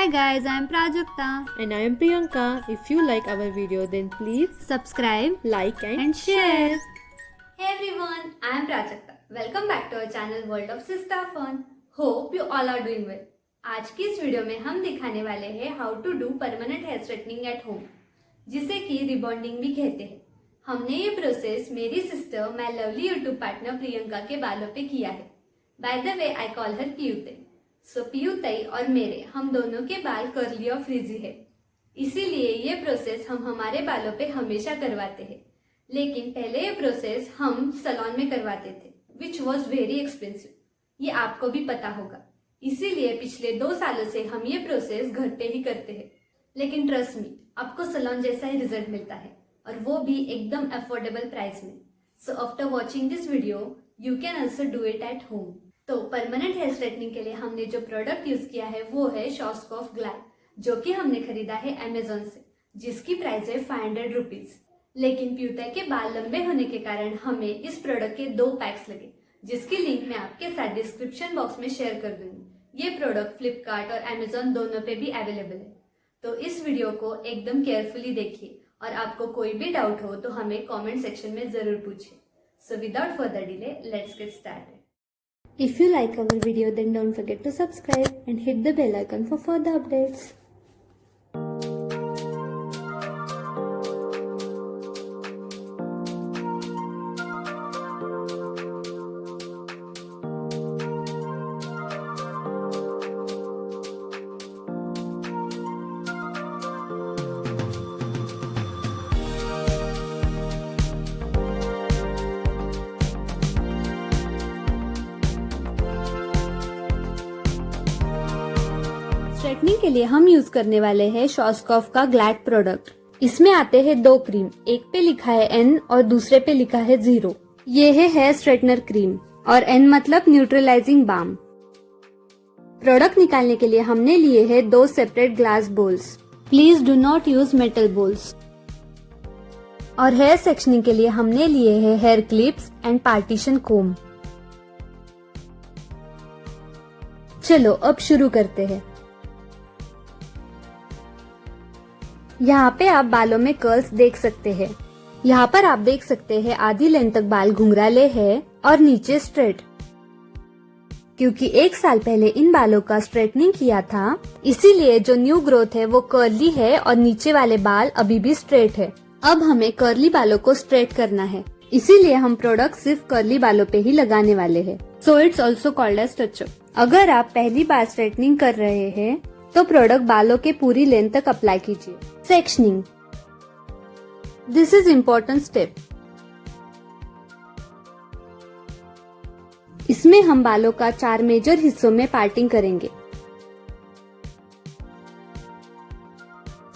Hi guys, I am Prajakta. And I am Priyanka. If you like our video, then please Subscribe like and share. Hey everyone, I am Prajakta. Welcome back to our channel World of Sista Fun. Hope you all are doing well. आज की इस video में हम दिखाने वाले हैं how to do permanent hair straightening at home, जिसे कि रिबॉन्डिंग भी कहते हैं। हमने ये प्रोसेस मेरी sister, my lovely YouTube partner Priyanka के बालों पे किया है। By the way I call her Piyutai. So Piyutai और मेरे हम दोनों के बाल कर्ली और फ्रीजी है, इसीलिए ये प्रोसेस हम हमारे बालों पे हमेशा करवाते हैं। लेकिन पहले ये प्रोसेस हम सैलून में करवाते थे, विच वॉज वेरी एक्सपेंसिव। ये आपको भी पता होगा, इसीलिए पिछले 2 सालों से हम ये प्रोसेस घर पे ही करते हैं। लेकिन ट्रस्ट मी, आपको सैलून जैसा ही रिजल्ट मिलता है, और वो भी एकदम अफोर्डेबल प्राइस में। So after watching this video you can also do it at home. तो परमानेंट हेयर स्ट्रेटनिंग के लिए हमने जो प्रोडक्ट यूज किया है वो है शॉस्कॉफ ग्लैड, जो कि हमने खरीदा है अमेजोन से, जिसकी प्राइस है 500 रुपीज। लेकिन पीयूतई के बाल लंबे होने के कारण हमें इस प्रोडक्ट के 2 पैक्स लगे, जिसकी लिंक मैं आपके साथ डिस्क्रिप्शन बॉक्स में शेयर कर दूंगी। ये प्रोडक्ट फ्लिपकार्ट और अमेजोन दोनों पे भी अवेलेबल है। तो इस वीडियो को एकदम केयरफुली देखिए, और आपको कोई भी डाउट हो तो हमें कमेंट सेक्शन में जरूर पूछिए। So without further delay, let's get started. if you like our video, then don't forget to subscribe and hit the bell icon for further updates. Straightening के लिए हम यूज करने वाले हैं शॉस्कॉफ का ग्लैड प्रोडक्ट। इसमें आते हैं 2 क्रीम, एक पे लिखा है N और दूसरे पे लिखा है 0। ये है हेयर स्ट्रेटनर क्रीम और N मतलब न्यूट्रलाइजिंग बाम। प्रोडक्ट निकालने के लिए हमने लिए हैं 2 separate glass bowls. Please do not use metal bowls. और हेयर सेक्शनिंग के लिए हमने लिए हैं hair clips and partition comb. चलो अब शुरू करते हैं। यहाँ पे आप बालों में कर्ल्स देख सकते हैं। यहाँ पर आप देख सकते हैं आधी लेंथ तक बाल घुंघराले हैं और नीचे स्ट्रेट। क्योंकि 1 साल पहले इन बालों का स्ट्रेटनिंग किया था, इसीलिए जो न्यू ग्रोथ है वो कर्ली है और नीचे वाले बाल अभी भी स्ट्रेट है। अब हमें कर्ली बालों को स्ट्रेट करना है, इसीलिए हम प्रोडक्ट सिर्फ कर्ली बालों पे ही लगाने वाले हैं। So it's also called as touch up. अगर आप पहली बार स्ट्रेटनिंग कर रहे हैं तो प्रोडक्ट बालों के पूरी लेंथ तक अप्लाई कीजिए। Sectioning, this is important step. इसमें हम बालों का 4 मेजर हिस्सों में पार्टिंग करेंगे।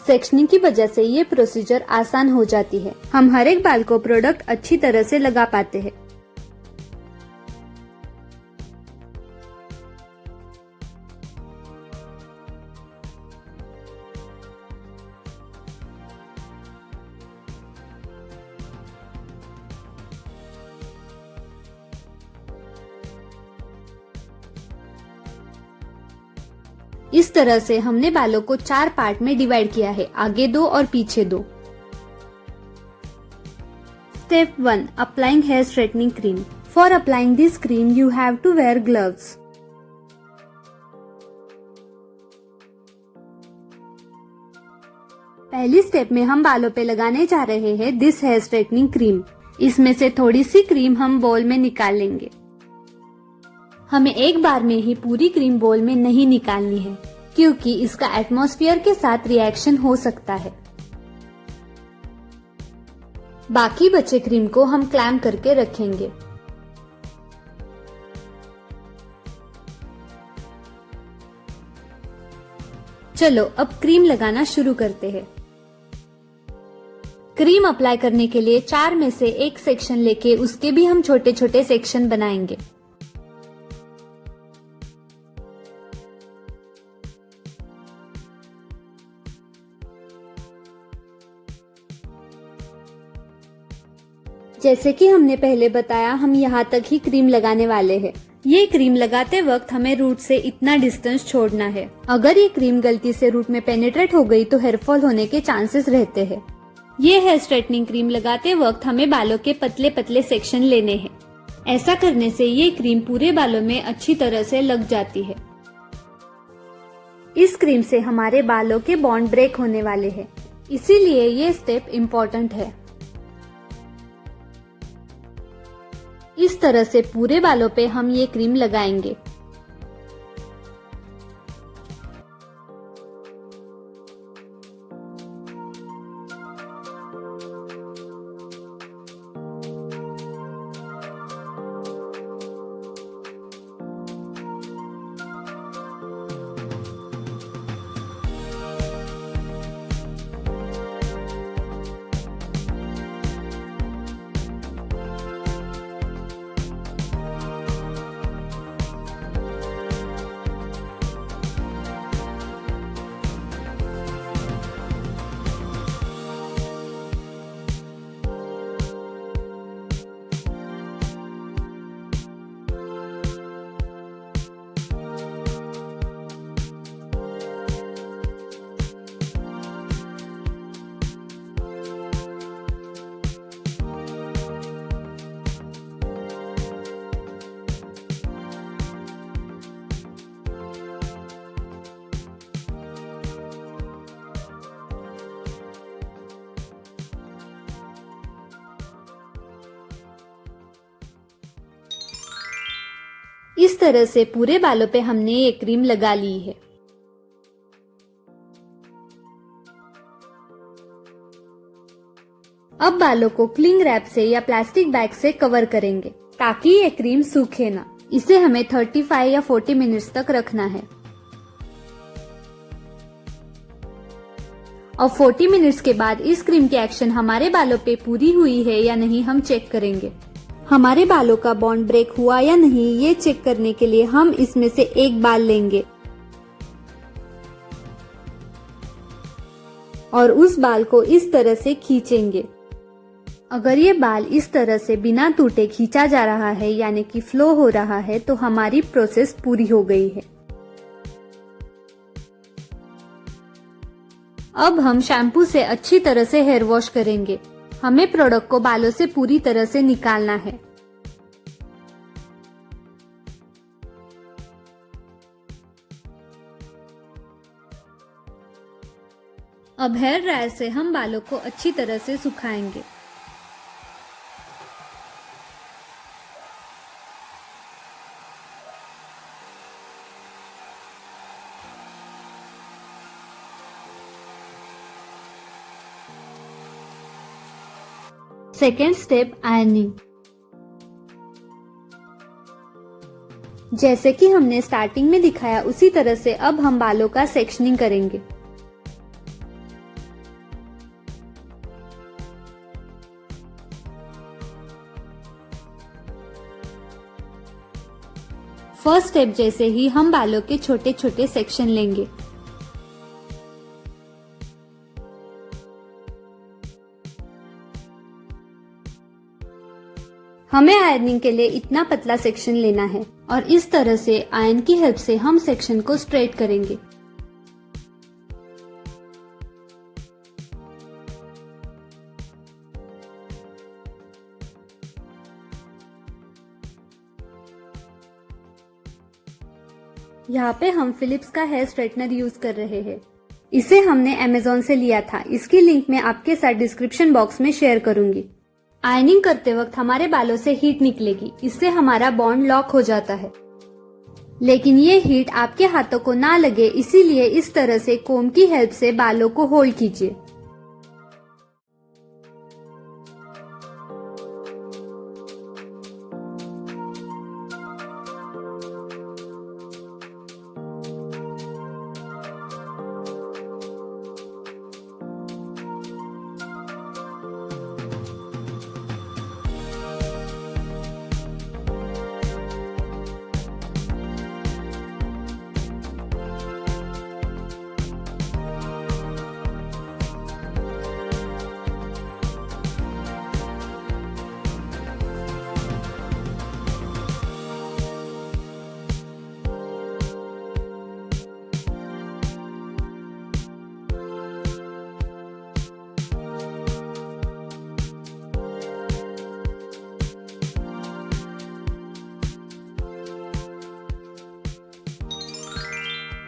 सेक्शनिंग की वजह से ये प्रोसीजर आसान हो जाती है। हम हर एक बाल को प्रोडक्ट अच्छी तरह से लगा पाते हैं। इस तरह से हमने बालों को 4 पार्ट में डिवाइड किया है, आगे 2 और पीछे 2। Step 1, applying hair straightening cream. For applying this cream you have to wear gloves. पहली स्टेप में हम बालों पे लगाने जा रहे हैं दिस हेयर स्ट्रेटनिंग क्रीम। इसमें से थोड़ी सी क्रीम हम बोल में निकाल लेंगे। हमें एक बार में ही पूरी क्रीम बोल में नहीं निकालनी है, क्योंकि इसका एटमॉस्फेयर के साथ रिएक्शन हो सकता है। बाकी बचे क्रीम को हम क्लैम्प करके रखेंगे। चलो अब क्रीम लगाना शुरू करते हैं। क्रीम अप्लाई करने के लिए 4 में से एक सेक्शन लेके उसके भी हम छोटे छोटे सेक्शन बनाएंगे। जैसे कि हमने पहले बताया, हम यहाँ तक ही क्रीम लगाने वाले हैं। ये क्रीम लगाते वक्त हमें रूट से इतना डिस्टेंस छोड़ना है। अगर ये क्रीम गलती से रूट में पेनिट्रेट हो गई तो हेयर फॉल होने के चांसेस रहते हैं। ये हेयर स्ट्रेटनिंग क्रीम लगाते वक्त हमें बालों के पतले पतले सेक्शन लेने हैं। ऐसा करने से ये क्रीम पूरे बालों में अच्छी तरह से लग जाती है। इस क्रीम से हमारे बालों के बॉन्ड ब्रेक होने वाले हैं, इसीलिए ये स्टेप इम्पोर्टेंट है। इस तरह से पूरे बालों पे हम ये क्रीम लगाएंगे। इस तरह से पूरे बालों पे हमने ये क्रीम लगा ली है। अब बालों को क्लिंग रैप से या प्लास्टिक बैग से कवर करेंगे ताकि ये क्रीम सूखे ना। इसे हमें 35 या 40 मिनट्स तक रखना है। और 40 मिनट्स के बाद इस क्रीम की एक्शन हमारे बालों पे पूरी हुई है या नहीं हम चेक करेंगे। हमारे बालों का बॉन्ड ब्रेक हुआ या नहीं ये चेक करने के लिए हम इसमें से एक बाल लेंगे और उस बाल को इस तरह से खींचेंगे। अगर ये बाल इस तरह से बिना टूटे खींचा जा रहा है यानी कि फ्लो हो रहा है तो हमारी प्रोसेस पूरी हो गई है। अब हम शैम्पू से अच्छी तरह से हेयर वॉश करेंगे। हमें प्रोडक्ट को बालों से पूरी तरह से निकालना है। अब हेयर ड्रायर से हम बालों को अच्छी तरह से सुखाएंगे। Second step, ironing. जैसे कि हमने स्टार्टिंग में दिखाया उसी तरह से अब हम बालों का सेक्शनिंग करेंगे। फर्स्ट स्टेप जैसे ही हम बालों के छोटे छोटे सेक्शन लेंगे। हमें आयरनिंग के लिए इतना पतला सेक्शन लेना है और इस तरह से आयरन की हेल्प से हम सेक्शन को स्ट्रेट करेंगे। यहाँ पे हम फिलिप्स का हेयर स्ट्रेटनर यूज कर रहे हैं। इसे हमने अमेज़न से लिया था। इसकी लिंक मैं आपके साथ डिस्क्रिप्शन बॉक्स में शेयर करूंगी। आयरनिंग करते वक्त हमारे बालों से हीट निकलेगी, इससे हमारा बॉन्ड लॉक हो जाता है। लेकिन ये हीट आपके हाथों को ना लगे, इसीलिए इस तरह से कोम की हेल्प से बालों को होल्ड कीजिए।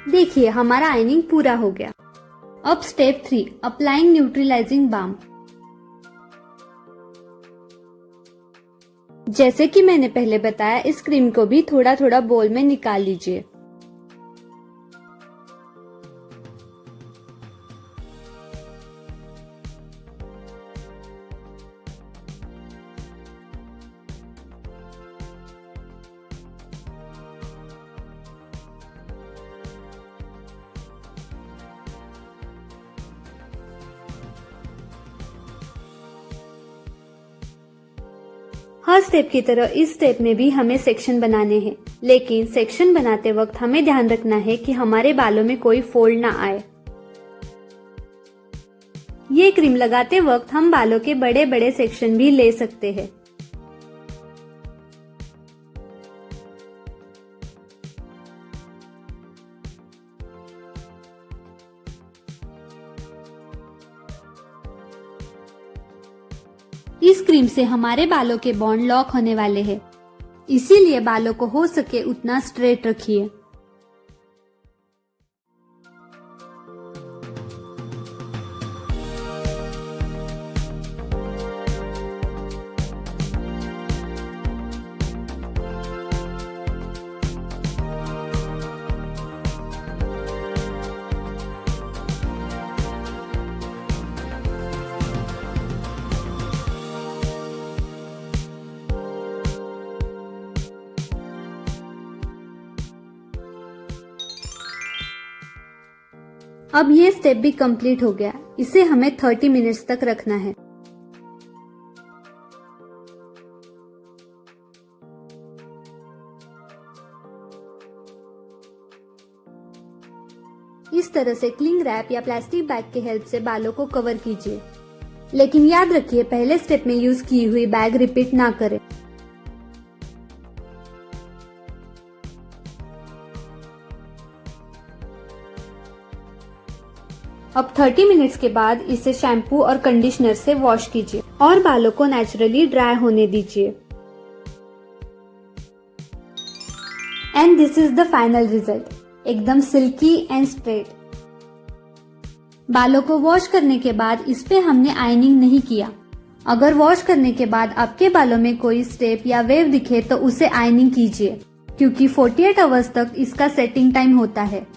देखिए हमारा आयनिंग पूरा हो गया। अब स्टेप 3, अप्लाइंग न्यूट्रलाइजिंग बाम। जैसे कि मैंने पहले बताया, इस क्रीम को भी थोड़ा थोड़ा बोल में निकाल लीजिए। हर स्टेप की तरह इस स्टेप में भी हमें सेक्शन बनाने हैं, लेकिन सेक्शन बनाते वक्त हमें ध्यान रखना है कि हमारे बालों में कोई फोल्ड ना आए। ये क्रीम लगाते वक्त हम बालों के बड़े बड़े सेक्शन भी ले सकते हैं। इस क्रीम से हमारे बालों के बॉन्ड लॉक होने वाले हैं, इसीलिए बालों को हो सके उतना स्ट्रेट रखिए। अब ये स्टेप भी कंप्लीट हो गया। इसे हमें 30 मिनट्स तक रखना है। इस तरह से क्लिंग रैप या प्लास्टिक बैग की हेल्प से बालों को कवर कीजिए, लेकिन याद रखिए पहले स्टेप में यूज की हुई बैग रिपीट ना करें। अब 30 मिनट्स के बाद इसे शैम्पू और कंडीशनर से वॉश कीजिए और बालों को नेचुरली ड्राई होने दीजिए। And this is the final result, एकदम सिल्की एंड स्ट्रेट। बालों को वॉश करने के बाद इस पे हमने आयनिंग नहीं किया। अगर वॉश करने के बाद आपके बालों में कोई स्टेप या वेव दिखे तो उसे आयनिंग कीजिए, क्योंकि 48 आवर्स तक इसका सेटिंग टाइम होता है।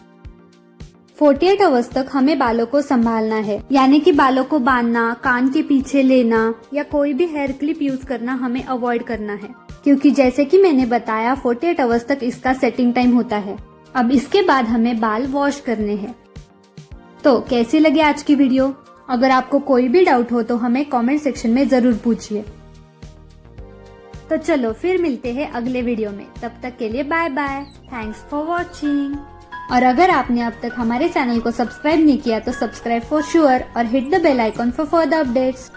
48 आवर्स तक हमें बालों को संभालना है, यानी कि बालों को बांधना, कान के पीछे लेना या कोई भी हेयर क्लिप यूज करना हमें अवॉइड करना है, क्योंकि जैसे कि मैंने बताया 48 आवर्स तक इसका सेटिंग टाइम होता है। अब इसके बाद हमें बाल वॉश करने हैं। तो कैसी लगी आज की वीडियो? अगर आपको कोई भी डाउट हो तो हमें कमेंट सेक्शन में जरूर पूछिए। तो चलो फिर मिलते हैं अगले वीडियो में, तब तक के लिए bye bye. Thanks for watching. और अगर आपने अब तक हमारे चैनल को सब्सक्राइब नहीं किया तो सब्सक्राइब फॉर श्योर और hit the bell icon for further updates.